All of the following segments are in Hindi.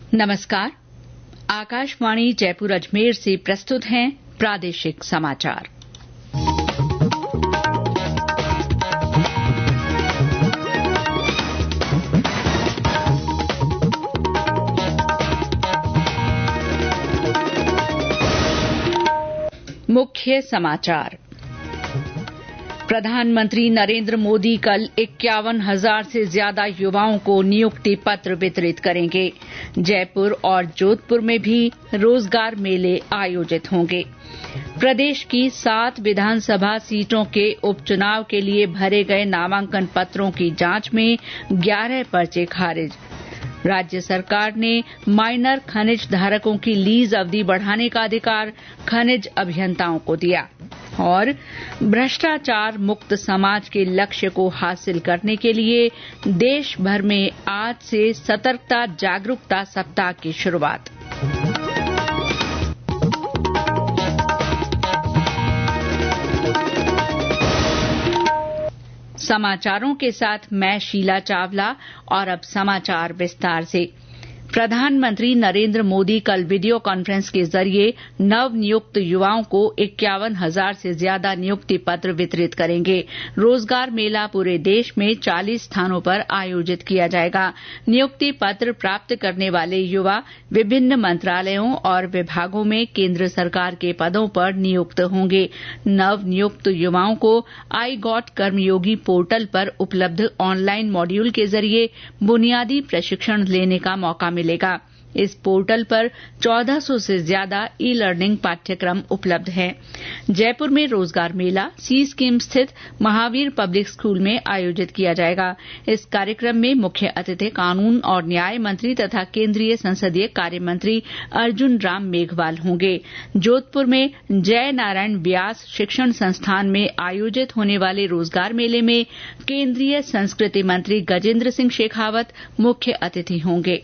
नमस्कार। आकाशवाणी जयपुर अजमेर से प्रस्तुत हैं प्रादेशिक समाचार। मुख्य समाचार। प्रधानमंत्री नरेंद्र मोदी कल 51,000 से ज्यादा युवाओं को नियुक्ति पत्र वितरित करेंगे। जयपुर और जोधपुर में भी रोजगार मेले आयोजित होंगे। प्रदेश की 7 विधानसभा सीटों के उपचुनाव के लिए भरे गए नामांकन पत्रों की जांच में 11 पर्चे खारिज। राज्य सरकार ने माइनर खनिज धारकों की लीज अवधि बढ़ाने का अधिकार खनिज अभियंताओं को दिया। और भ्रष्टाचार मुक्त समाज के लक्ष्य को हासिल करने के लिए देश भर में आज से सतर्कता जागरूकता सप्ताह की शुरुआत। समाचारों के साथ मैं शीला चावला और अब समाचार विस्तार से। प्रधानमंत्री नरेंद्र मोदी कल वीडियो कॉन्फ्रेंस के जरिए नव नियुक्त युवाओं को 51,000 से ज्यादा नियुक्ति पत्र वितरित करेंगे। रोजगार मेला पूरे देश में 40 स्थानों पर आयोजित किया जाएगा। नियुक्ति पत्र प्राप्त करने वाले युवा विभिन्न मंत्रालयों और विभागों में केंद्र सरकार के पदों पर नियुक्त होंगे। नव नियुक्त युवाओं को आई गॉट कर्मयोगी पोर्टल पर उपलब्ध ऑनलाइन मॉड्यूल के जरिए बुनियादी प्रशिक्षण लेने का मौका मिलेगा। इस पोर्टल पर 1400 से ज्यादा ई लर्निंग पाठ्यक्रम उपलब्ध हैं। जयपुर में रोजगार मेला सी स्कीम स्थित महावीर पब्लिक स्कूल में आयोजित किया जाएगा। इस कार्यक्रम में मुख्य अतिथि कानून और न्याय मंत्री तथा केंद्रीय संसदीय कार्य मंत्री अर्जुन राम मेघवाल होंगे। जोधपुर में जय नारायण व्यास शिक्षण संस्थान में आयोजित होने वाले रोजगार मेले में केंद्रीय संस्कृति मंत्री गजेंद्र सिंह शेखावत मुख्य अतिथि होंगे।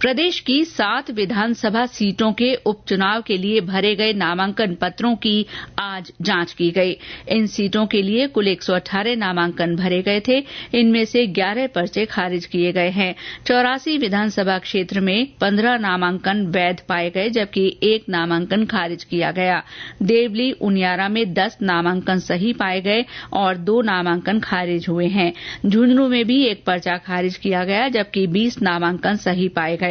प्रदेश की 7 विधानसभा सीटों के उपचुनाव के लिए भरे गए नामांकन पत्रों की आज जांच की गई। इन सीटों के लिए कुल 118 नामांकन भरे गए थे। इनमें से 11 पर्चे खारिज किए गए हैं। 84 विधानसभा क्षेत्र में 15 नामांकन वैध पाए गए, जबकि 1 नामांकन खारिज किया गया। देवली उनियारा में 10 नामांकन सही पाए गए और 2 नामांकन खारिज हुए हैं। झुंझुनू में भी 1 पर्चा खारिज किया गया, जबकि 20 नामांकन सही पाए गए।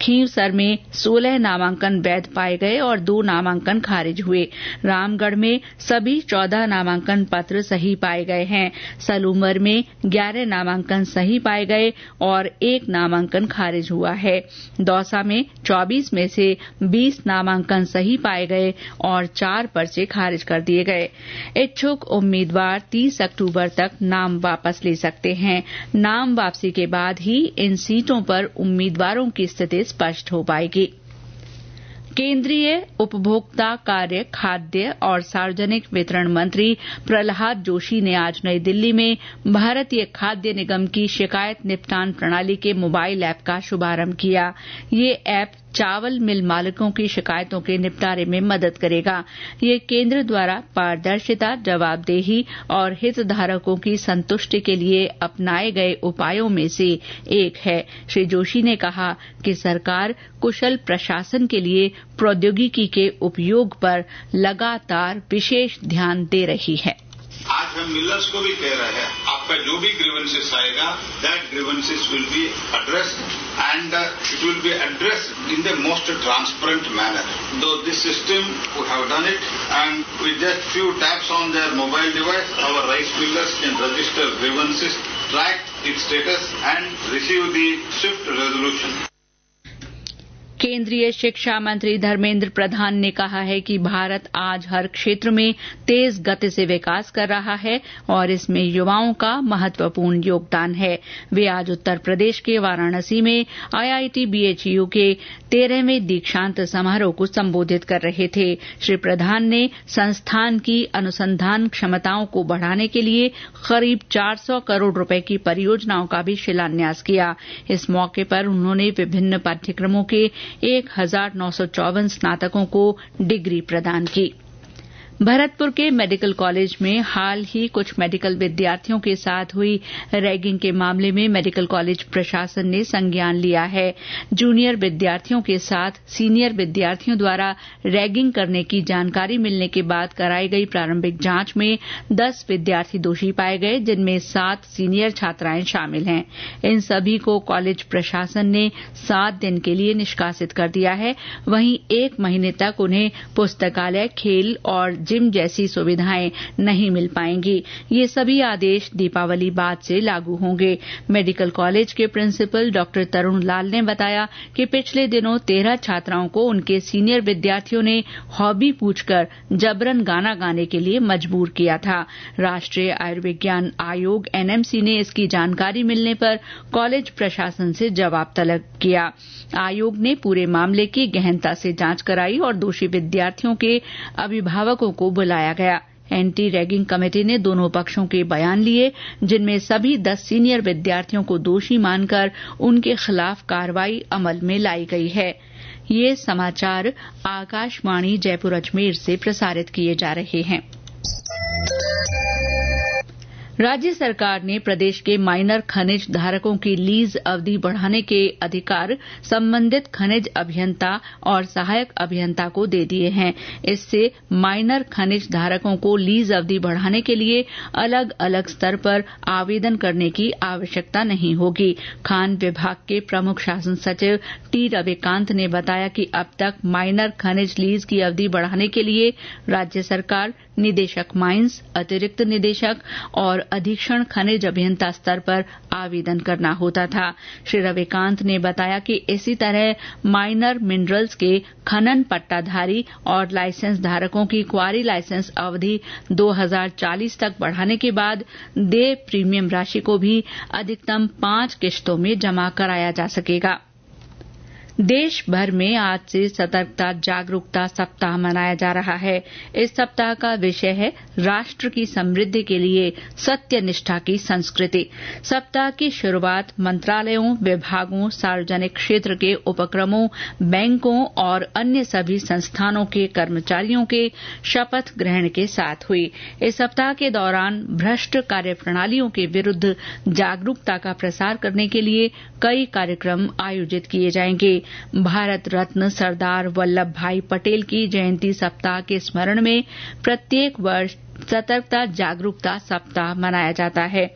खींवसर में 16 नामांकन वैध पाए गए और 2 नामांकन खारिज हुए। रामगढ़ में सभी 14 नामांकन पत्र सही पाए गए हैं। सलूमर में 11 नामांकन सही पाए गए और 1 नामांकन खारिज हुआ है। दौसा में 24 में से 20 नामांकन सही पाए गए और 4 पर्चे खारिज कर दिए गए। इच्छुक उम्मीदवार 30 अक्टूबर तक नाम वापस ले सकते हैं। नाम वापसी के बाद ही इन सीटों पर उम्मीदवारों की स्थिति स्पष्ट हो पाएगी। केंद्रीय उपभोक्ता कार्य, खाद्य और सार्वजनिक वितरण मंत्री प्रहलाद जोशी ने आज नई दिल्ली में भारतीय खाद्य निगम की शिकायत निपटान प्रणाली के मोबाइल ऐप का शुभारंभ किया। ये ऐप चावल मिल मालिकों की शिकायतों के निपटारे में मदद करेगा। ये केंद्र द्वारा पारदर्शिता, जवाबदेही और हितधारकों की संतुष्टि के लिए अपनाए गए उपायों में से एक है। श्री जोशी ने कहा कि सरकार कुशल प्रशासन के लिए प्रौद्योगिकी के उपयोग पर लगातार विशेष ध्यान दे रही है। आज हम मिलर्स को भी कह रहे हैं, आपका जो भी ग्रीवेंसेस आएगा, that grievances will be addressed and it will be addressed in the most transparent manner. Through this system we have done it and with just few taps on their mobile device our rice millers can register grievances, track its status and receive the swift resolution. केंद्रीय शिक्षा मंत्री धर्मेंद्र प्रधान ने कहा है कि भारत आज हर क्षेत्र में तेज गति से विकास कर रहा है और इसमें युवाओं का महत्वपूर्ण योगदान है। वे आज उत्तर प्रदेश के वाराणसी में आईआईटी बीएचयू के 13वें दीक्षांत समारोह को संबोधित कर रहे थे। श्री प्रधान ने संस्थान की अनुसंधान क्षमताओं को बढ़ाने के लिए करीब 400 करोड़ रुपए की परियोजनाओं का भी शिलान्यास किया। इस मौके पर उन्होंने विभिन्न पाठ्यक्रमों के 1954 स्नातकों को डिग्री प्रदान की। भरतपुर के मेडिकल कॉलेज में हाल ही कुछ मेडिकल विद्यार्थियों के साथ हुई रैगिंग के मामले में मेडिकल कॉलेज प्रशासन ने संज्ञान लिया है। जूनियर विद्यार्थियों के साथ सीनियर विद्यार्थियों द्वारा रैगिंग करने की जानकारी मिलने के बाद कराई गई प्रारंभिक जांच में 10 विद्यार्थी दोषी पाए गए, जिनमें 7 सीनियर छात्राएं शामिल हैं। इन सभी को कॉलेज प्रशासन ने 7 दिन के लिए निष्कासित कर दिया है। वहीं 1 महीने तक उन्हें पुस्तकालय, खेल और जिम जैसी सुविधाएं नहीं मिल पाएंगी। ये सभी आदेश दीपावली बाद से लागू होंगे। मेडिकल कॉलेज के प्रिंसिपल डॉ तरुण लाल ने बताया कि पिछले दिनों 13 छात्राओं को उनके सीनियर विद्यार्थियों ने हॉबी पूछकर जबरन गाना गाने के लिए मजबूर किया था। राष्ट्रीय आयुर्विज्ञान आयोग एनएमसी ने इसकी जानकारी मिलने पर कॉलेज प्रशासन से जवाब तलब किया। आयोग ने पूरे मामले की गहनता से जांच कराई और दोषी विद्यार्थियों के अभिभावकों को बुलाया गया। एंटी रैगिंग कमेटी ने दोनों पक्षों के बयान लिए, जिनमें सभी 10 सीनियर विद्यार्थियों को दोषी मानकर उनके खिलाफ कार्रवाई अमल में लाई गई है। ये समाचार आकाशवाणी जयपुर अजमेर से प्रसारित किए जा रहे हैं। राज्य सरकार ने प्रदेश के माइनर खनिज धारकों की लीज अवधि बढ़ाने के अधिकार संबंधित खनिज अभियंता और सहायक अभियंता को दे दिए हैं। इससे माइनर खनिज धारकों को लीज अवधि बढ़ाने के लिए अलग अलग स्तर पर आवेदन करने की आवश्यकता नहीं होगी। खान विभाग के प्रमुख शासन सचिव टी रविकांत ने बताया कि अब तक माइनर खनिज लीज की अवधि बढ़ाने के लिए राज्य सरकार, निदेशक माइंस, अतिरिक्त निदेशक और अधीक्षण खनिज अभियंता स्तर पर आवेदन करना होता था। श्री रविकांत ने बताया कि इसी तरह माइनर मिनरल्स के खनन पट्टाधारी और लाइसेंस धारकों की क्वारी लाइसेंस अवधि 2040 तक बढ़ाने के बाद देय प्रीमियम राशि को भी अधिकतम 5 किश्तों में जमा कराया जा सकेगा। देश भर में आज से सतर्कता जागरूकता सप्ताह मनाया जा रहा है। इस सप्ताह का विषय है राष्ट्र की समृद्धि के लिए सत्यनिष्ठा की संस्कृति। सप्ताह की शुरुआत मंत्रालयों, विभागों, सार्वजनिक क्षेत्र के उपक्रमों, बैंकों और अन्य सभी संस्थानों के कर्मचारियों के शपथ ग्रहण के साथ हुई। इस सप्ताह के दौरान भ्रष्ट कार्यप्रणालियों के विरुद्ध जागरूकता का प्रसार करने के लिए कई कार्यक्रम आयोजित किए जाएंगे। भारत रत्न सरदार वल्लभ भाई पटेल की जयंती सप्ताह के स्मरण में प्रत्येक वर्ष सतर्कता जागरूकता सप्ताह मनाया जाता है।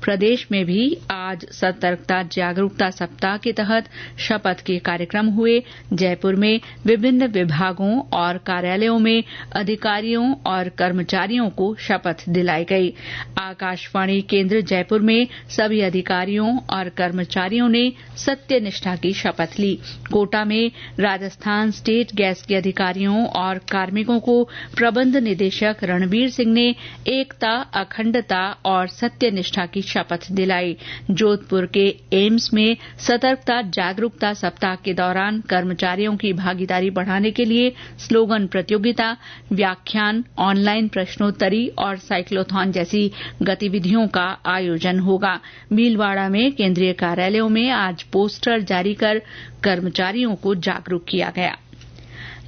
प्रदेश में भी आज सतर्कता जागरूकता सप्ताह के तहत शपथ के कार्यक्रम हुए। जयपुर में विभिन्न विभागों और कार्यालयों में अधिकारियों और कर्मचारियों को शपथ दिलाई गई। आकाशवाणी केंद्र जयपुर में सभी अधिकारियों और कर्मचारियों ने सत्यनिष्ठा की शपथ ली। कोटा में राजस्थान स्टेट गैस के अधिकारियों और कार्मिकों को प्रबंध निदेशक रणवीर सिंह ने एकता, अखंडता और सत्यनिष्ठा की शपथ दिलाई। जोधपुर के एम्स में सतर्कता जागरूकता सप्ताह के दौरान कर्मचारियों की भागीदारी बढ़ाने के लिए स्लोगन प्रतियोगिता, व्याख्यान, ऑनलाइन प्रश्नोत्तरी और साइक्लोथॉन जैसी गतिविधियों का आयोजन होगा। भीलवाड़ा में केंद्रीय कार्यालयों में आज पोस्टर जारी कर कर्मचारियों को जागरूक किया गया।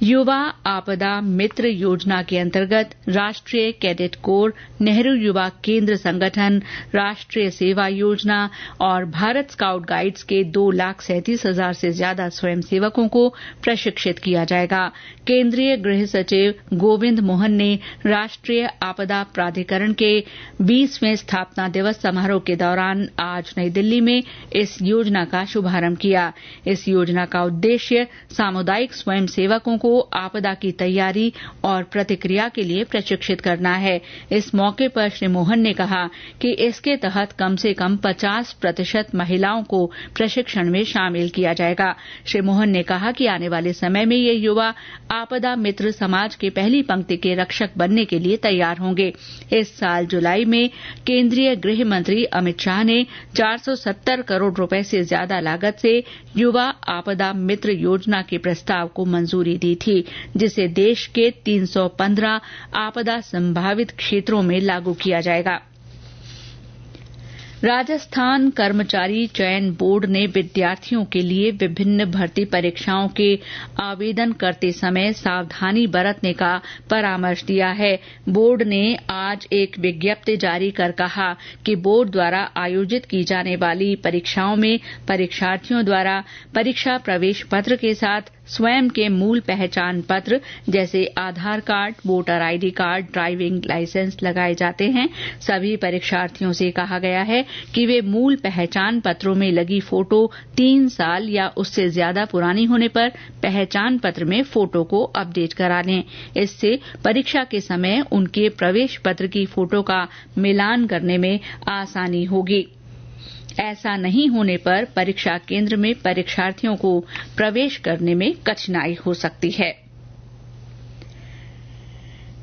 युवा आपदा मित्र योजना के अंतर्गत राष्ट्रीय कैडेट कोर, नेहरू युवा केंद्र संगठन, राष्ट्रीय सेवा योजना और भारत स्काउट गाइड्स के 2,37,000 से ज्यादा स्वयंसेवकों को प्रशिक्षित किया जाएगा। केंद्रीय गृह सचिव गोविंद मोहन ने राष्ट्रीय आपदा प्राधिकरण के 20वें स्थापना दिवस समारोह के दौरान आज नई दिल्ली में इस योजना का शुभारंभ किया। इस योजना का उद्देश्य सामुदायिक स्वयंसेवकों को आपदा की तैयारी और प्रतिक्रिया के लिए प्रशिक्षित करना है। इस मौके पर श्री मोहन ने कहा कि इसके तहत कम से कम 50% महिलाओं को प्रशिक्षण में शामिल किया जाएगा। श्री मोहन ने कहा कि आने वाले समय में ये युवा आपदा मित्र समाज के पहली पंक्ति के रक्षक बनने के लिए तैयार होंगे। इस साल जुलाई में केंद्रीय गृह मंत्री अमित शाह ने 470 करोड़ रुपए से ज्यादा लागत से युवा आपदा मित्र योजना के प्रस्ताव को मंजूरी दी थी, जिसे देश के 315 आपदा संभावित क्षेत्रों में लागू किया जाएगा। राजस्थान कर्मचारी चयन बोर्ड ने विद्यार्थियों के लिए विभिन्न भर्ती परीक्षाओं के आवेदन करते समय सावधानी बरतने का परामर्श दिया है। बोर्ड ने आज एक विज्ञप्ति जारी कर कहा कि बोर्ड द्वारा आयोजित की जाने वाली परीक्षाओं में परीक्षार्थियों द्वारा परीक्षा प्रवेश पत्र के साथ स्वयं के मूल पहचान पत्र जैसे Aadhaar card, voter ID card, driving licence लगाए जाते हैं। सभी परीक्षार्थियों से कहा गया है कि वे मूल पहचान पत्रों में लगी फोटो 3 साल या उससे ज्यादा पुरानी होने पर पहचान पत्र में फोटो को अपडेट करा लें। इससे परीक्षा के समय उनके प्रवेश पत्र की फोटो का मिलान करने में आसानी होगी। ऐसा नहीं होने पर परीक्षा केंद्र में परीक्षार्थियों को प्रवेश करने में कठिनाई हो सकती है।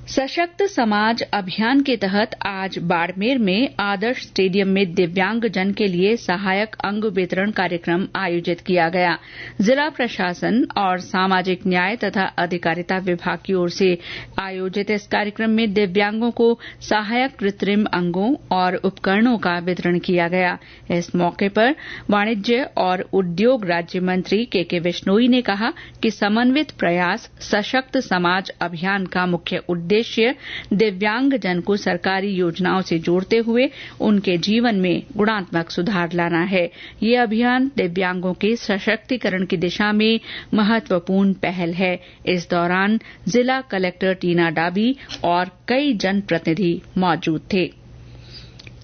सशक्त समाज अभियान के तहत आज बाड़मेर में आदर्श स्टेडियम में दिव्यांगजन के लिए सहायक अंग वितरण कार्यक्रम आयोजित किया गया। जिला प्रशासन और सामाजिक न्याय तथा अधिकारिता विभाग की ओर से आयोजित इस कार्यक्रम में दिव्यांगों को सहायक कृत्रिम अंगों और उपकरणों का वितरण किया गया। इस मौके पर वाणिज्य और उद्योग राज्य मंत्री के बिश्नोई ने कहा कि समन्वित प्रयास सशक्त समाज अभियान का मुख्य उद्देश्य दिव्यांगजन को सरकारी योजनाओं से जोड़ते हुए उनके जीवन में गुणात्मक सुधार लाना है। ये अभियान दिव्यांगों के सशक्तिकरण की दिशा में महत्वपूर्ण पहल है। इस दौरान जिला कलेक्टर टीना डाबी और कई जनप्रतिनिधि मौजूद थे।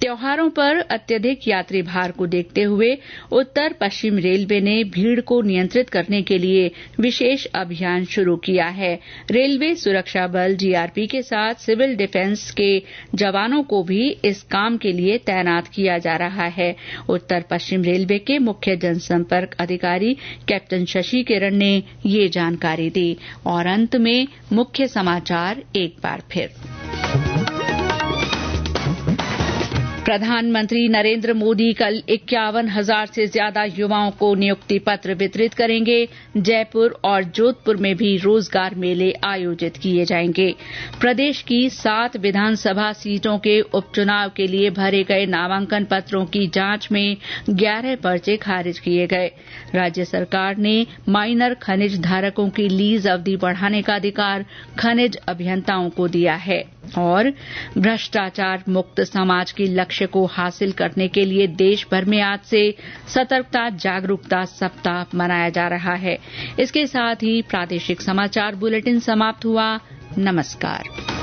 त्योहारों पर अत्यधिक यात्री भार को देखते हुए उत्तर पश्चिम रेलवे ने भीड़ को नियंत्रित करने के लिए विशेष अभियान शुरू किया है। रेलवे सुरक्षा बल जीआरपी के साथ सिविल डिफेंस के जवानों को भी इस काम के लिए तैनात किया जा रहा है। उत्तर पश्चिम रेलवे के मुख्य जनसंपर्क अधिकारी कैप्टन शशि किरण ने ये जानकारी दी। और अंत में मुख्य समाचार एक बार फिर। प्रधानमंत्री नरेंद्र मोदी कल 51,000 से ज्यादा युवाओं को नियुक्ति पत्र वितरित करेंगे। जयपुर और जोधपुर में भी रोजगार मेले आयोजित किए जाएंगे। प्रदेश की 7 विधानसभा सीटों के उपचुनाव के लिए भरे गए नामांकन पत्रों की जांच में 11 पर्चे खारिज किए गए। राज्य सरकार ने माइनर खनिज धारकों की लीज अवधि बढ़ाने का अधिकार खनिज अभियंताओं को दिया है। और भ्रष्टाचार मुक्त समाज के लक्ष्य को हासिल करने के लिए देश भर में आज से सतर्कता जागरूकता सप्ताह मनाया जा रहा है। इसके साथ ही प्रादेशिक समाचार बुलेटिन समाप्त हुआ। नमस्कार।